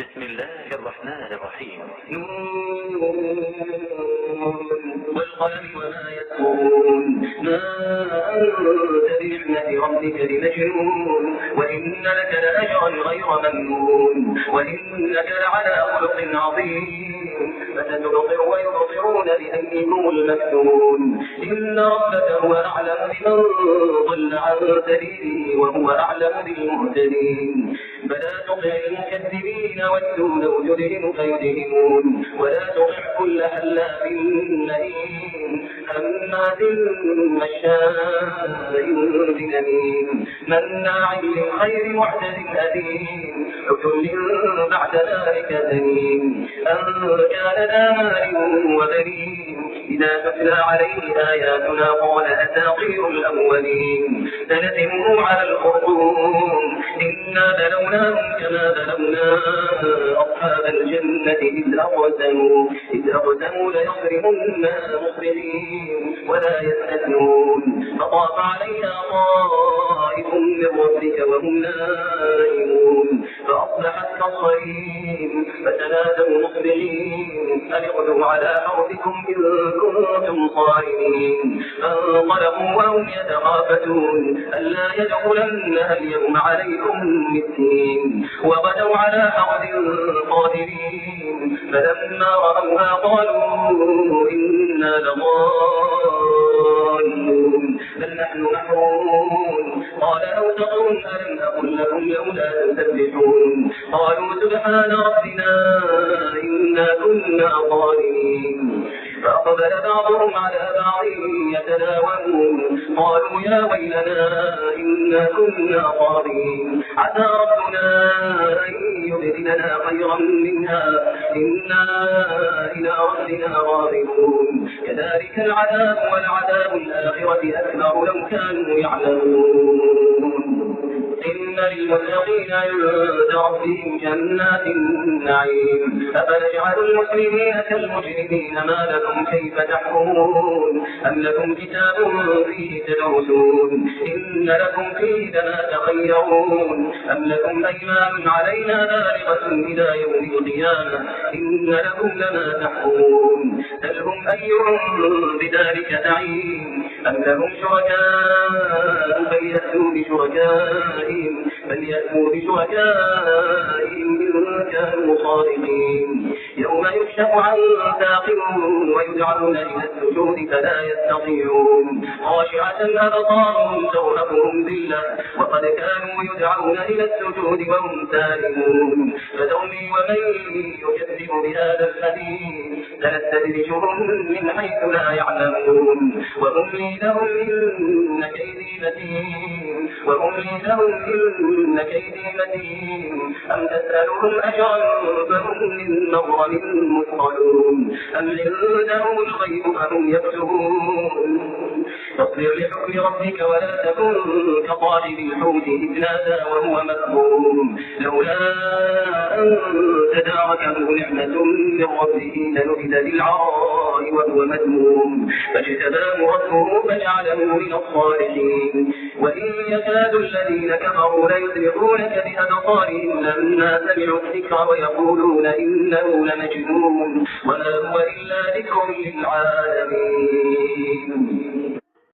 بسم الله الرحمن الرحيم. والقلم وما يسطرون ما أنت بنعمة ربك بمجنون وإن لك لأجرا غير ممنون وإنك لعلى خلق عظيم فستبصر ويبصرون بأيكم المفتون إن ربك هو أعلم بمن ضل عن سبيله وهو أعلم بالمهتدين فلا تطع المكذبين ودوا لو تدهن فيدهنون ولا تطع كل حلاف مهين هماز مشاء بنميم مناع للخير معتد أثيم عتل بعد ذلك زنيم أن كان ذا مال وبنين إذا تتلى عليه آياتنا قال أساطير الأولين سنسمه على الخرطوم إنا بلوناهم كما بلونا أصحاب الجنة إذ أقسموا ليصرمنها مصرمين ولا يستثنون فطاف عليها طائف من ربك وهم نائمون فأصبحت كالصريم فتنادوا مصبحين أن اغدوا على حرثكم إن كنتم صارمين فانطلقوا وهم يتخافتون ألا يدخلنها اليوم عليكم مسكين وغدوا على حرد قادرين فلما رأوها قالوا إنا لضالون بل نحن محرومون قال لو تقون ألم أقل لكم لولا تسبحون قالوا سبحان ربنا إنا كنا ظالمين فأقبل بعضهم على بعض يتلاومون قالوا يا ويلنا إنا كنا طاغين عسى ربنا أن يبدلنا خيرا منها إنا إلى ربنا راغبون كذلك العذاب ولعذاب الآخرة أكبر لو كانوا يعلمون إن للمتقين عند ربهم جنات النعيم أفنجعل المسلمين كالمجرمين ما لكم كيف تحكمون أم لكم كتاب فيه تدرسون إن لكم فيه لما تخيرون أم لكم أيمان علينا بالغة إلى يوم القيامة إن لكم لما تحكمون سلهم أيهم بذلك زعيم أم لهم شركاء فليأتوا بشركائهم إن كانوا صادقين يوم يكشف عن ساق ويدعون إلى السجود فلا يستطيعون خاشعة أبصارهم ترهقهم ذلة وقد كانوا يدعون إلى السجود وهم سالمون فذرني ومن يكذب بهذا الحديث سنستدرجهم من حيث لا يعلمون وأملي لهم إن كيدي متين أم تسألهم أجرا فهم من مغرم مثقلون أم عندهم الغيب فهم يكتبون فاصبر لحكم ربك ولا تكن كصاحب الحوت إذ نادى وهو مذموم لولا أن تداركه نعمة من ربه لنبذ بالعراء وهو مذموم فاجتباه ربه فجعله من الصالحين وإن يكاد الذين كفروا ليزلقونك بأبصارهم لما سمعوا الذكر ويقولون إنه لمجنون وما هو إلا ذكر للعالمين.